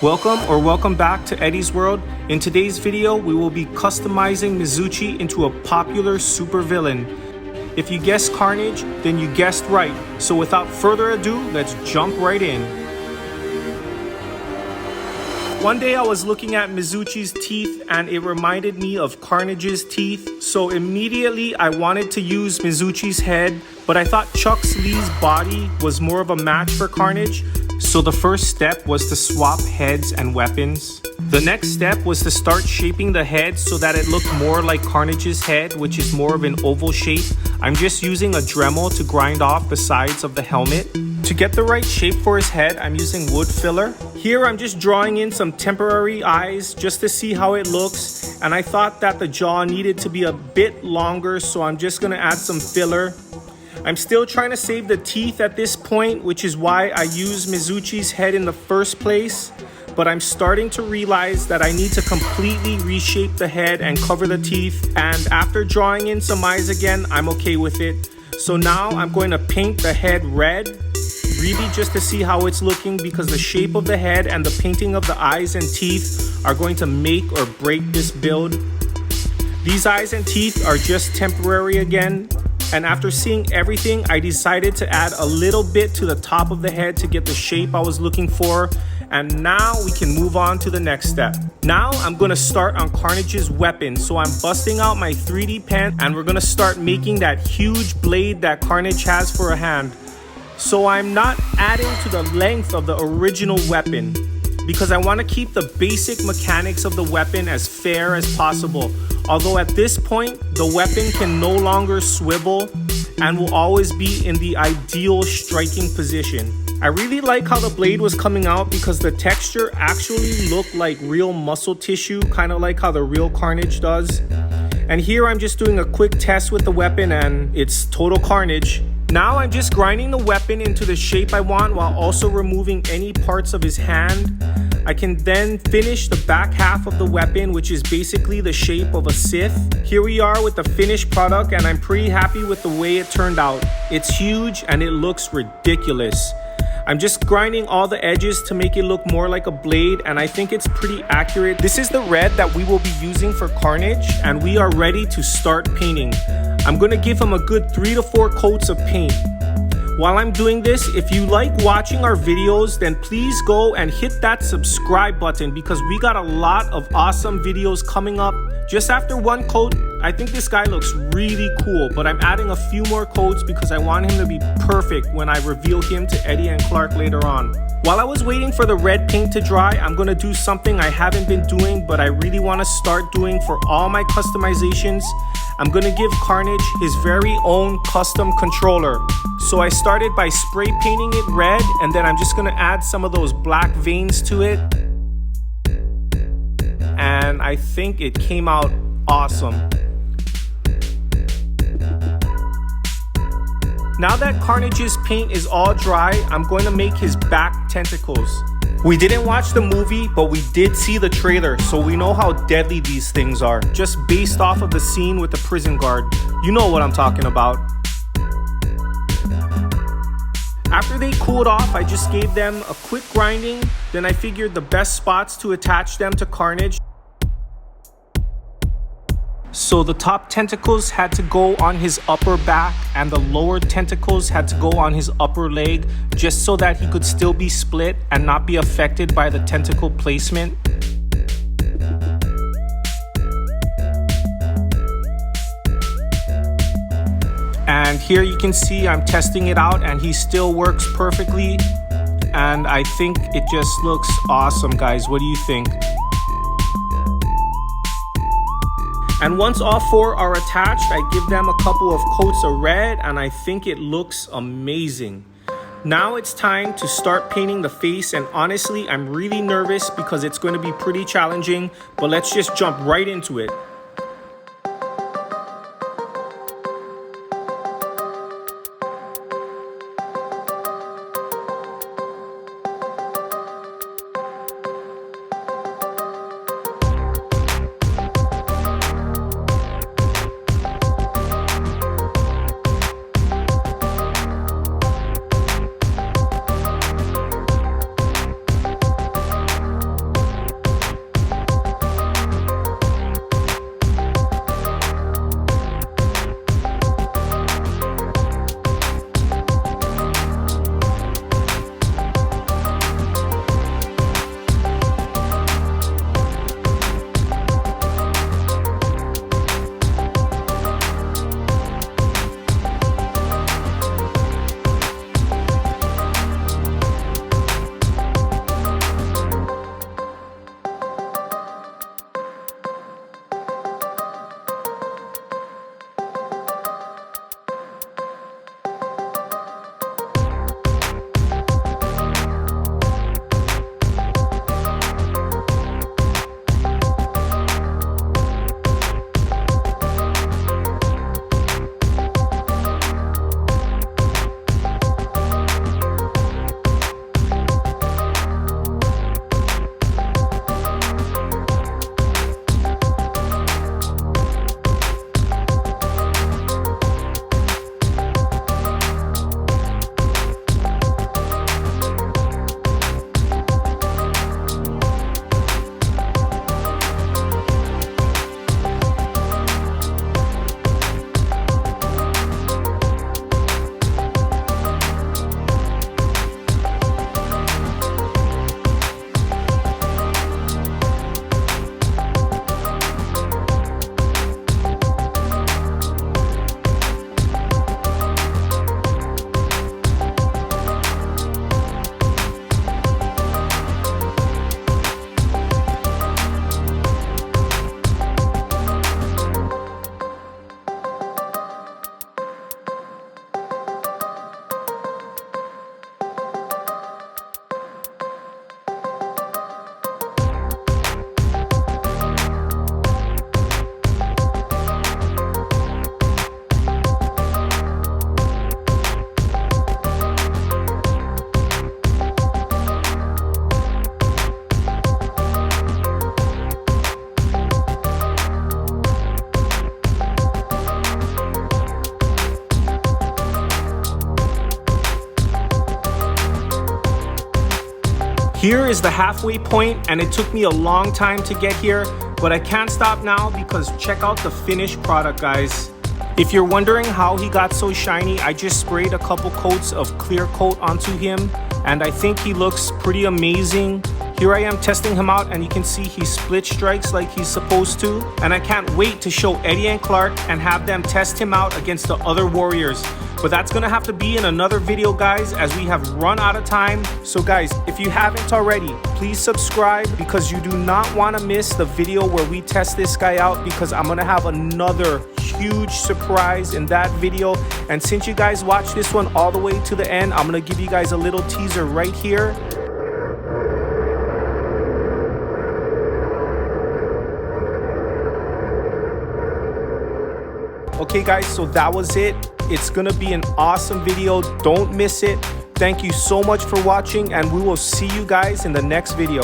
Welcome back to Eddie's World. In today's video, we will be customizing Mizuchi into a popular supervillain. If you guessed Carnage, then you guessed right. So without further ado, let's jump right in. One day I was looking at Mizuchi's teeth and it reminded me of Carnage's teeth. So immediately I wanted to use Mizuchi's head, but I thought Chux Lee's body was more of a match for Carnage. So the first step was to swap heads and weapons. The next step was to start shaping the head so that it looked more like Carnage's head, which is more of an oval shape. I'm just using a Dremel to grind off the sides of the helmet. To get the right shape for his head, I'm using wood filler. Here I'm just drawing in some temporary eyes just to see how it looks. And I thought that the jaw needed to be a bit longer, so I'm just gonna add some filler. I'm still trying to save the teeth at this point, which is why I use Mizuchi's head in the first place. But I'm starting to realize that I need to completely reshape the head and cover the teeth. And after drawing in some eyes again, I'm okay with it. So now I'm going to paint the head red, really just to see how it's looking, because the shape of the head and the painting of the eyes and teeth are going to make or break this build. These eyes and teeth are just temporary again. And after seeing everything, I decided to add a little bit to the top of the head to get the shape I was looking for. And now we can move on to the next step. Now I'm gonna start on Carnage's weapon. So I'm busting out my 3D pen and we're gonna start making that huge blade that Carnage has for a hand. So I'm not adding to the length of the original weapon because I wanna keep the basic mechanics of the weapon as fair as possible. Although at this point, the weapon can no longer swivel and will always be in the ideal striking position. I really like how the blade was coming out because the texture actually looked like real muscle tissue, kind of like how the real Carnage does. And here I'm just doing a quick test with the weapon and it's total Carnage. Now I'm just grinding the weapon into the shape I want while also removing any parts of his hand. I can then finish the back half of the weapon, which is basically the shape of a scythe. Here we are with the finished product and I'm pretty happy with the way it turned out. It's huge and it looks ridiculous. I'm just grinding all the edges to make it look more like a blade, and I think it's pretty accurate. This is the red that we will be using for Carnage, and we are ready to start painting. I'm gonna give him a good 3 to 4 coats of paint. While I'm doing this, if you like watching our videos, then please go and hit that subscribe button because we got a lot of awesome videos coming up. Just after 1 coat, I think this guy looks really cool, but I'm adding a few more coats because I want him to be perfect when I reveal him to Eddie and Clark later on. While I was waiting for the red paint to dry, I'm gonna do something I haven't been doing, but I really wanna start doing for all my customizations. I'm gonna give Carnage his very own custom controller. So I started by spray painting it red, and then I'm just gonna add some of those black veins to it. And I think it came out awesome. Now that Carnage's paint is all dry, I'm going to make his back tentacles. We didn't watch the movie, but we did see the trailer, so we know how deadly these things are, just based off of the scene with the prison guard. You know what I'm talking about. After they cooled off, I just gave them a quick grinding, then I figured the best spots to attach them to Carnage. So the top tentacles had to go on his upper back and the lower tentacles had to go on his upper leg, just so that he could still be split and not be affected by the tentacle placement. And here you can see I'm testing it out and he still works perfectly. And I think it just looks awesome, guys. What do you think? And once all 4 are attached, I give them a couple of coats of red and I think it looks amazing. Now it's time to start painting the face, and honestly, I'm really nervous because it's going to be pretty challenging, but let's just jump right into it. Here is the halfway point, and it took me a long time to get here, but I can't stop now because check out the finished product, guys. If you're wondering how he got so shiny, I just sprayed a couple coats of clear coat onto him, and I think he looks pretty amazing. Here I am testing him out, and you can see he split strikes like he's supposed to, and I can't wait to show Eddie and Clark and have them test him out against the other warriors. But that's gonna have to be in another video, guys, as we have run out of time. So guys, if you haven't already, please subscribe because you do not want to miss the video where we test this guy out, because I'm gonna have another huge surprise in that video. And since you guys watched this one all the way to the end, I'm gonna give you guys a little teaser right here. Okay guys, so that was it. It's gonna be an awesome video. Don't miss it. Thank you so much for watching, and we will see you guys in the next video.